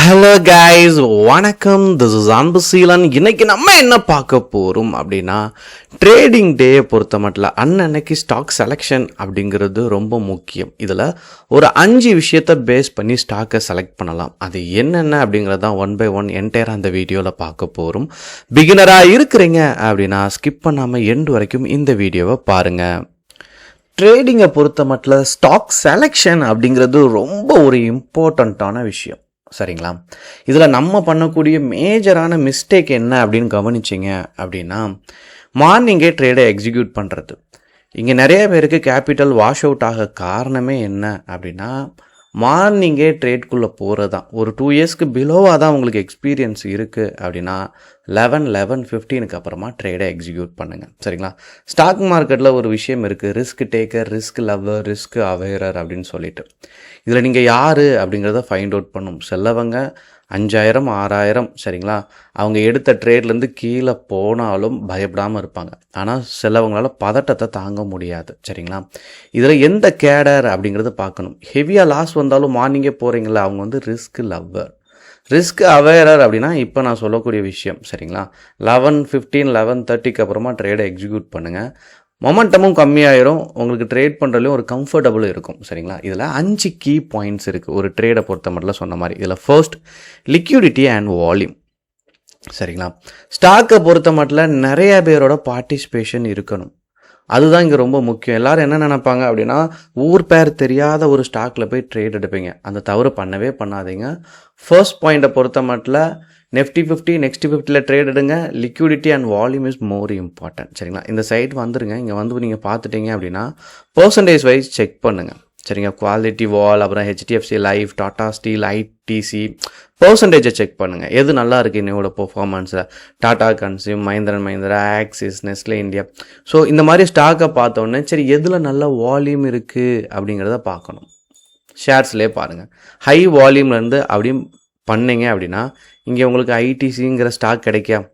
Hello guys, வணக்கம். This is Anbuseelan. இன்னைக்கு நம்ம என்ன பார்க்க போகிறோம் அப்படின்னா, ட்ரேடிங் டேயை பொறுத்த மட்டும் அன்னன்னைக்கு ஸ்டாக் செலெக்ஷன் அப்படிங்கிறது ரொம்ப முக்கியம். இதில் ஒரு 5 விஷயத்தை பேஸ் பண்ணி ஸ்டாக்கை செலக்ட் பண்ணலாம். அது என்னென்ன அப்படிங்கிறது தான் ஒன் பை ஒன் என்டையராக அந்த வீடியோவில் பார்க்க போகிறோம். பிகினராக இருக்கிறீங்க அப்படின்னா ஸ்கிப் பண்ணாமல் எண்டு வரைக்கும் இந்த வீடியோவை பாருங்கள். ட்ரேடிங்கை பொறுத்த மட்டும் ஸ்டாக் செலெக்ஷன் அப்படிங்கிறது ரொம்ப ஒரு இம்பார்ட்டண்ட்டான விஷயம். சரிங்களா? இதில் நம்ம பண்ணக்கூடிய மேஜரான மிஸ்டேக் என்ன அப்படின்னு கவனிச்சிங்க அப்படின்னா, மார்னிங்கே ட்ரேடை எக்ஸிக்யூட் பண்ணுறது. இங்கே நிறைய பேருக்கு கேபிட்டல் வாஷ் அவுட் ஆக காரணமே என்ன அப்படின்னா, மார்னிங்கே ட்ரேட்குள்ளே போகிறது தான். ஒரு 2 இயர்ஸ்க்கு பிலோவாக தான் உங்களுக்கு எக்ஸ்பீரியன்ஸ் இருக்குது அப்படின்னா 11:15 அப்புறமா ட்ரேடை எக்ஸிக்யூட் பண்ணுங்கள். சரிங்களா? ஸ்டாக் மார்க்கெட்டில் ஒரு விஷயம் இருக்குது, risk taker, risk lover, risk அவேரர் அப்படின்னு சொல்லிட்டு. இதில் நீங்கள் யார் அப்படிங்கிறத ஃபைண்ட் அவுட் பண்ணும். சிலவங்க 5,000 6,000 சரிங்களா, அவங்க எடுத்த ட்ரேட்லேருந்து கீழே போனாலும் பயப்படாமல் இருப்பாங்க. ஆனால் சிலவங்களால் பதட்டத்தை தாங்க முடியாது. சரிங்களா? இதில் எந்த கேடர் அப்படிங்கிறத பார்க்கணும். ஹெவியாக லாஸ் வந்தாலும் மார்னிங்கே போகிறீங்களா, அவங்க வந்து ரிஸ்க் லவ்வர். ரிஸ்க் அவேரர் அப்படின்னா இப்போ நான் சொல்லக்கூடிய விஷயம். சரிங்களா? 11:15 11:30 அப்புறமா ட்ரேடை எக்ஸிக்யூட் பண்ணுங்கள். மொமெண்டமும் கம்மியாயிரும், உங்களுக்கு ட்ரேட் பண்ணுறதுலையும் ஒரு கம்ஃபர்டபுள் இருக்கும். சரிங்களா? இதில் 5 கீ பாயிண்ட்ஸ் இருக்குது ஒரு ட்ரேடை பொறுத்த மட்டும் சொன்ன மாதிரி. இதில் ஃபர்ஸ்ட் லிக்யூடிட்டி அண்ட் வால்யூம். சரிங்களா? ஸ்டாக்கை பொறுத்த மட்டும் நிறைய பேரோட பார்ட்டிசிபேஷன் இருக்கணும். அதுதான் இங்கே ரொம்ப முக்கியம். எல்லோரும் என்ன நினைப்பாங்க அப்படின்னா, ஊர் பேர் தெரியாத ஒரு ஸ்டாக்கில் போய் ட்ரேட் எடுப்பீங்க. அந்த தவறு பண்ணவே பண்ணாதீங்க. ஃபர்ஸ்ட் பாயிண்ட்டை பொறுத்த மட்டும் நெஃப்டி 50 நெக்ஸ்ட் 50ல் ட்ரேட் எடுங்க. Liquidity and volume is more important. சரிங்களா? இந்த சைட் வந்துருங்க. இங்கே வந்து நீங்கள் பார்த்துட்டீங்க அப்படின்னா பர்சன்டேஜ் வைஸ் செக் பண்ணுங்கள். சரிங்க? குவாலிட்டி வால், அப்புறம் HDFC life, Tata steel, ITC பர்சன்டேஜை செக் பண்ணுங்கள். எது நல்லா இருக்குது என்னோட பெர்ஃபார்மன்ஸில். டாடா கன்சியூம், மஹிந்திரன் Mahindra, Axis, Nestle India. So இந்த மாதிரி ஸ்டாக்கை பார்த்தோன்னே சரி எதில் நல்ல வால்யூம் இருக்குது அப்படிங்கிறத பார்க்கணும். ஷேர்ஸ்லேயே பாருங்கள். ஹை வால்யூம்லேருந்து அப்படியும் பண்ணிங்க அப்படின்னா இங்கே உங்களுக்கு ITCங்கிற ஸ்டாக் கிடைக்கும்.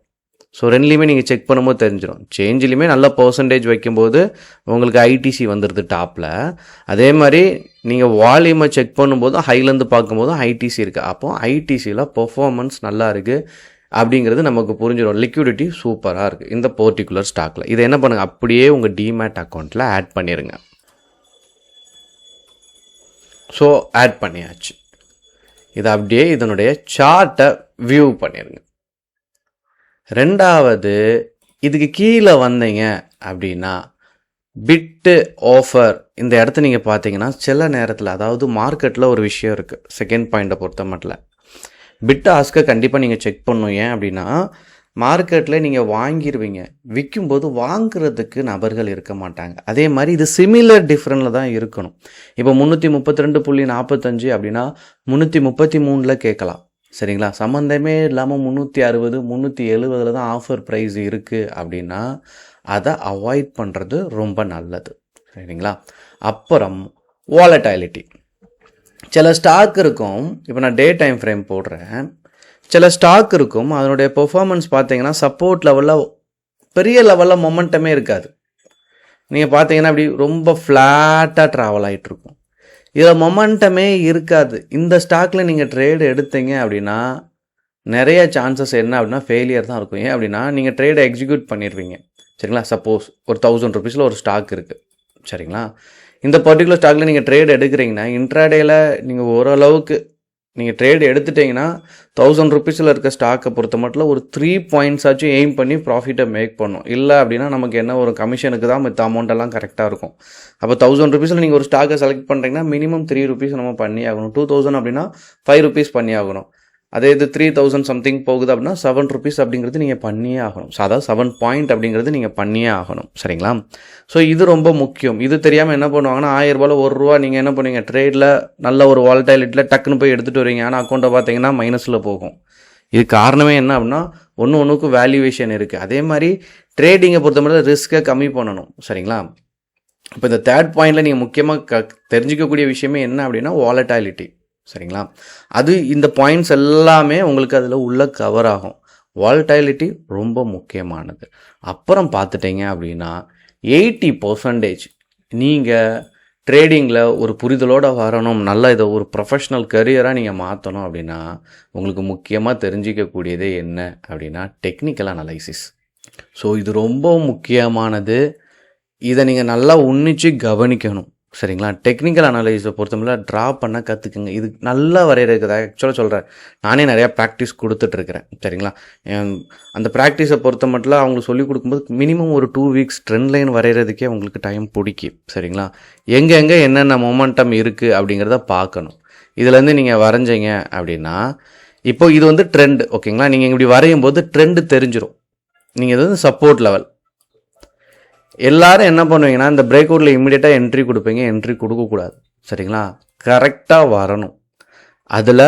ஸோ ரெண்டுலேயுமே நீங்கள் செக் பண்ணும்போது தெரிஞ்சிடும். சேஞ்சிலையுமே நல்ல பர்சன்டேஜ் வைக்கும்போது உங்களுக்கு ITC வந்துடுது டாப்பில். அதே மாதிரி நீங்கள் வால்யூமை செக் பண்ணும்போது ஹைலேருந்து பார்க்கும்போது ITC இருக்குது. அப்போ ITCயில் பெர்ஃபார்மன்ஸ் நல்லா இருக்குது அப்படிங்கிறது நமக்கு புரிஞ்சிடும். லிக்விடிட்டி சூப்பராக இருக்குது இந்த பர்டிகுலர் ஸ்டாக்கில். இதை என்ன பண்ணுங்கள், அப்படியே உங்கள் டிமேட் அக்கௌண்ட்டில் ஆட் பண்ணிடுங்க. ஸோ ஆட் பண்ணியாச்சு. இதை அப்படியே இதனுடைய சார்ட்டை வியூ பண்ணிடுங்க. ரெண்டாவது, இதுக்கு கீழே வந்தீங்க அப்படின்னா பிட்டு ஆஃபர் இந்த இடத்த நீங்கள் பார்த்தீங்கன்னா சில நேரத்தில், அதாவது மார்க்கெட்டில் ஒரு விஷயம் இருக்குது. செகண்ட் பாயிண்ட்டை பொறுத்த மட்டும் பிட் ஆஸ்கை கண்டிப்பாக நீங்கள் செக் பண்ணணும். ஏன் அப்படின்னா மார்க்கெட்டில் நீங்கள் வாங்கிடுவீங்க, விற்கும்போது வாங்குறதுக்கு நபர்கள் இருக்க மாட்டாங்க. அதே மாதிரி இது சிமிலர் டிஃப்ரெண்டில் தான் இருக்கணும். இப்போ 332.45 அப்படின்னா 333 கேட்கலாம். சரிங்களா? சம்மந்தமே இல்லாமல் 360 370 தான் ஆஃபர் ப்ரைஸ் இருக்குது அப்படின்னா அதை அவாய்ட் பண்ணுறது ரொம்ப நல்லது. சரிங்களா? அப்புறம் வாலடைலிட்டி. சில ஸ்டாக் இருக்கும், இப்போ நான் டே டைம் ஃப்ரேம் போடுறேன். சில ஸ்டாக் இருக்கும், அதனுடைய பெர்ஃபார்மன்ஸ் பார்த்தீங்கன்னா சப்போர்ட் லெவலில் பெரிய லெவலில் மொமெண்டமே இருக்காது. நீங்கள் பார்த்தீங்கன்னா அப்படி ரொம்ப ஃப்ளாட்டாக ட்ராவல் ஆகிட்டுருக்கும். இதில் மொமெண்டமே இருக்காது. இந்த ஸ்டாக்கில் நீங்கள் ட்ரேடு எடுத்தீங்க அப்படின்னா நிறைய சான்சஸ் என்ன அப்படின்னா ஃபெயிலியர் தான் இருக்கும். ஏன் அப்படின்னா நீங்கள் ட்ரேடை எக்ஸிக்யூட் பண்ணிடுவீங்க. சரிங்களா? சப்போஸ் ஒரு 1000 ரூபீஸில் ஒரு ஸ்டாக் இருக்குது. சரிங்களா? இந்த பர்டிகுலர் ஸ்டாக்கில் நீங்கள் ட்ரேடு எடுக்கிறீங்கன்னா இன்ட்ராடேயில் நீங்கள் ஓரளவுக்கு நீங்கள் ட்ரேடு எடுத்துட்டிங்கன்னா 1000 ரூபீஸில் இருக்க ஸ்டாக்கை பொறுத்த மட்டும் ஒரு 3 பாயிண்ட்ஸ் ஆச்சும் எய்ம் பண்ணி ப்ராஃபிட்டை மேக் பண்ணும். இல்லை அப்படின்னா நமக்கு என்ன ஒரு கமிஷனுக்கு தான் மற்ற அமௌண்ட்டெல்லாம் கரெக்டாக இருக்கும். அப்போ 1000 ரூபீஸில் நீங்கள் ஒரு ஸ்டாக்கை செலக்ட் பண்ணுறீங்கன்னா மினிமம் 3 ரூபீஸ் நம்ம பண்ணி ஆகணும். 2000 அப்படின்னா 5 ரூபீஸ் பண்ணி ஆகணும். அதே இது 3000 சம்திங் போகுது அப்படின்னா 7 ரூபீஸ் அப்படிங்கிறது நீங்கள் பண்ணியே ஆகணும். ஸோ அதாவது 7 பாயிண்ட் அப்படிங்கிறது நீங்கள் பண்ணியே ஆகணும். சரிங்களா? ஸோ இது ரொம்ப முக்கியம். இது தெரியாமல் என்ன பண்ணுவாங்கன்னா 1000 ரூபாயில் ₹1 நீங்கள் என்ன பண்ணுவீங்க, ட்ரேடில் நல்ல ஒரு வாலடைலிட்டியில் டக்குன்னு போய் எடுத்துகிட்டு வரீங்க. ஆனால் அக்கௌண்ட்டை பார்த்தீங்கன்னா மைனஸில் போகும். இது காரணமே என்ன அப்படின்னா ஒன்றுக்கு வேல்யூவேஷன் இருக்குது. அதே மாதிரி ட்ரேடிங்கை பொறுத்த மட்டும் ரிஸ்க்கை கம்மி பண்ணணும். சரிங்களா? இப்போ இந்த தேர்ட் பாயிண்டில் நீங்கள் முக்கியமாக தெரிஞ்சிக்கக்கூடிய விஷயமே என்ன அப்படின்னா வாலடைலிட்டி. சரிங்களா? அது இந்த பாயிண்ட்ஸ் எல்லாமே உங்களுக்கு அதில் உள்ள கவர் ஆகும். வாலடைலிட்டி ரொம்ப முக்கியமானது. அப்புறம் பார்த்துட்டீங்க அப்படின்னா 80% நீங்கள் ட்ரேடிங்கில் ஒரு புரிதலோடு வரணும், நல்லா இதை ஒரு ப்ரொஃபஷ்னல் கரியராக நீங்கள் மாற்றணும் அப்படின்னா உங்களுக்கு முக்கியமாக தெரிஞ்சிக்கக்கூடியதே என்ன அப்படின்னா டெக்னிக்கல் அனலைசிஸ். ஸோ இது ரொம்ப முக்கியமானது. இதை நீங்கள் நல்லா உன்னிச்சு கவனிக்கணும், சரிங்களா? டெக்னிக்கல் அனலைஸை பொறுத்தவரை ட்ரா பண்ண கற்றுக்குங்க. இது நல்லா வரைகிறதுக்கு ஆக்சுவலாக சொல்கிறேன், நானே நிறையா ப்ராக்டிஸ் கொடுத்துட்ருக்கிறேன், சரிங்களா? அந்த ப்ராக்டிஸை பொறுத்த மட்டும் அவங்களுக்கு சொல்லிக் கொடுக்கும்போது மினிமம் ஒரு 2 வீக்ஸ் ட்ரெண்ட் லைன் வரைகிறதுக்கே உங்களுக்கு டைம் பிடிக்கும், சரிங்களா? எங்கெங்கே என்னென்ன மொமெண்டம் இருக்குது அப்படிங்கிறத பார்க்கணும். இதுலேருந்து நீங்கள் வரைஞ்சிங்க அப்படின்னா இப்போ இது வந்து ட்ரெண்ட், ஓகேங்களா? நீங்கள் இப்படி வரையும் போது ட்ரெண்டு தெரிஞ்சிடும். நீங்கள் இது வந்து சப்போர்ட் லெவல். எல்லாரும் என்ன பண்ணுவீங்கன்னா இந்த பிரேக் அவுட்டில் இமீடியட்டாக என்ட்ரி கொடுப்பீங்க. என்ட்ரி கொடுக்கக்கூடாது, சரிங்களா? கரெக்டாக வரணும். அதில்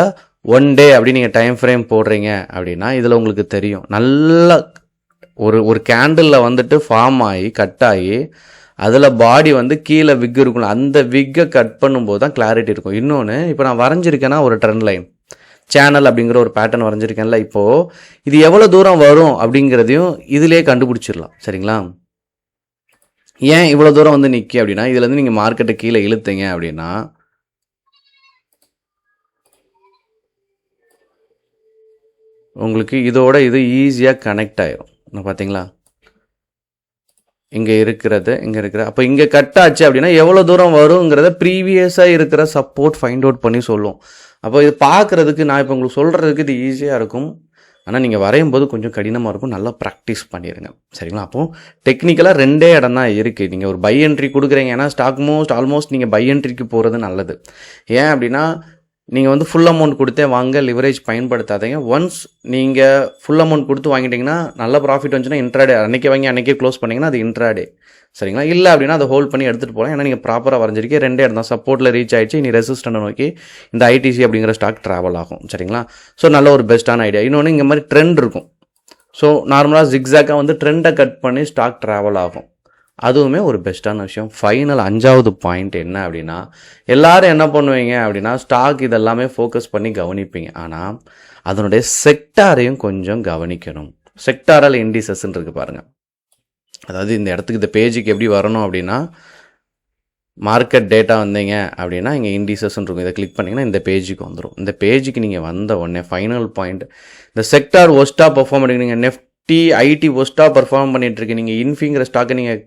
1 டே அப்படி நீங்கள் டைம் ஃப்ரேம் போடுறீங்க அப்படின்னா இதில் உங்களுக்கு தெரியும், நல்லா ஒரு கேண்டிலில் வந்துட்டு ஃபார்ம் ஆகி கட் ஆகி அதில் பாடி வந்து கீழே விக் இருக்கணும். அந்த விக்கை கட் பண்ணும்போது தான் கிளாரிட்டி இருக்கும். இன்னொன்று, இப்போ நான் வரைஞ்சிருக்கேன்னா ஒரு ட்ரெண்ட் லைன் சேனல் அப்படிங்கிற ஒரு பேட்டர்ன் வரைஞ்சிருக்கேன்ல, இப்போது இது எவ்வளோ தூரம் வரும் அப்படிங்கிறதையும் இதிலே கண்டுபிடிச்சிடலாம், சரிங்களா? ஏன் இவ்வளோ தூரம் வந்து நிற்கி அப்படின்னா இதுலேருந்து நீங்கள் மார்க்கெட்டை கீழே இழுத்தீங்க அப்படின்னா உங்களுக்கு இதோட இது ஈஸியாக கனெக்ட் ஆயிரும். பார்த்தீங்களா, இங்கே இருக்கிறது இங்கே இருக்கிற அப்போ இங்கே கட் ஆச்சு அப்படின்னா எவ்வளோ தூரம் வருங்கிறத ப்ரீவியஸாக இருக்கிற சப்போர்ட் ஃபைண்ட் அவுட் பண்ணி சொல்லும். அப்போ இது பார்க்குறதுக்கு நான் இப்போ உங்களுக்கு சொல்கிறதுக்கு இது ஈஸியாக இருக்கும், ஆனால் நீங்கள் வரையும் போது கொஞ்சம் கடினமாக இருக்கும். நல்லா ப்ராக்டிஸ் பண்ணிடுங்க, சரிங்களா? அப்போது டெக்னிக்கலாக 2 இடம் தான் இருக்குது. நீங்கள் ஒரு பை என்ட்ரி கொடுக்குறீங்க, ஏன்னா ஸ்டாக் ஆல்மோஸ்ட் நீங்கள் பை என்ட்ரிக்கு போகிறது நல்லது. ஏன் அப்படின்னா நீங்கள் வந்து ஃபுல் அமௌண்ட் கொடுத்தே வாங்க, லிவரேஜ் பயன்படுத்தாதீங்க. ஒன்ஸ் நீங்கள் ஃபுல் அமௌண்ட் கொடுத்து வாங்கிட்டீங்கன்னா நல்ல ப்ராஃபிட் வந்துச்சுன்னா இன்ட்ராடே அன்றைக்கே வாங்கி அன்றைக்கே க்ளோஸ் பண்ணிங்கன்னா அது இன்ட்ராடே, சரிங்களா? இல்லை அப்படின்னா அதை ஹோல்ட் பண்ணி எடுத்துகிட்டு போகலாம். ஏன்னா நீங்கள் ப்ராப்பராக வரைஞ்சிருக்கே 2 இடம் தான். சப்போர்ட்டில் ரீச் ஆகிடுச்சு, இனி ரெசிஸ்டன்ட் நோக்கி இந்த ஐடிசி அப்படிங்கிற ஸ்டாக் ட்ராவல் ஆகும், சரிங்களா? ஸோ நல்ல ஒரு பெஸ்ட்டான ஐடியா. இன்னொன்று, இங்கே மாதிரி ட்ரெண்ட் இருக்கும். ஸோ நார்மலாக ஜிக்ஸாக்காக வந்து ட்ரெண்டை கட் பண்ணி ஸ்டாக் ட்ராவல் ஆகும். அதுவுமே ஒரு பெஸ்ட்டான விஷயம். ஃபைனல் 5வது பாயிண்ட் என்ன அப்படின்னா, எல்லோரும் என்ன பண்ணுவீங்க அப்படின்னா ஸ்டாக் இதெல்லாமே ஃபோக்கஸ் பண்ணி கவனிப்பீங்க, ஆனால் அதனுடைய செக்டாரையும் கொஞ்சம் கவனிக்கணும். செக்டாரல் இண்டிசஸ்ன்னு இருக்குது பாருங்கள். அதாவது இந்த இடத்துக்கு இந்த பேஜுக்கு எப்படி வரணும் அப்படின்னா மார்க்கெட் டேட்டா வந்தீங்க அப்படின்னா இங்கே இண்டிசஸ்ன்னு இருக்கும். இதை கிளிக் பண்ணிங்கன்னா இந்த பேஜுக்கு வந்துடும். இந்த பேஜுக்கு நீங்கள் வந்த உடனே ஃபைனல் பாயிண்ட், இந்த செக்டார் ஒஸ்ட்டாக பர்ஃபார்ம் பண்ணிட்டு நீங்கள் நெஃப்டி ஐடி ஒஸ்ட்டாக பர்ஃபார்ம் பண்ணிட்டுருக்கு. நீங்கள் இன்ஃபிங்கிற ஸ்டாக்கை நீங்கள்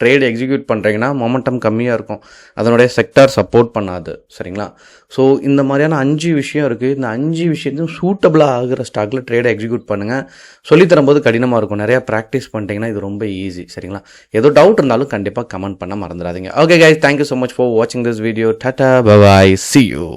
ட்ரேட் எக்ஸிக்யூட் பண்ணுறீங்கன்னா மொமெண்டம் கம்மியாக இருக்கும், அதனுடைய செக்டார் சப்போர்ட் பண்ணாது, சரிங்களா? ஸோ இந்த மாதிரியான 5 விஷயம் இருக்குது. இந்த 5 விஷயத்தையும் சூட்டபிளாக ஆகிற ஸ்டாக்கில் ட்ரேடை எக்ஸிக்யூட் பண்ணுங்கள். சொல்லித்தரும்போது கடினமாக இருக்கும், நிறையா ப்ராக்டிஸ் பண்ணிட்டீங்கன்னா இது ரொம்ப ஈஸி, சரிங்களா? ஏதோ டவுட் இருந்தாலும் கண்டிப்பாக கமெண்ட் பண்ண மறந்துடாதீங்க. Okay guys, thank you so much for வாட்சிங் this video. Tata, bye bye, see you.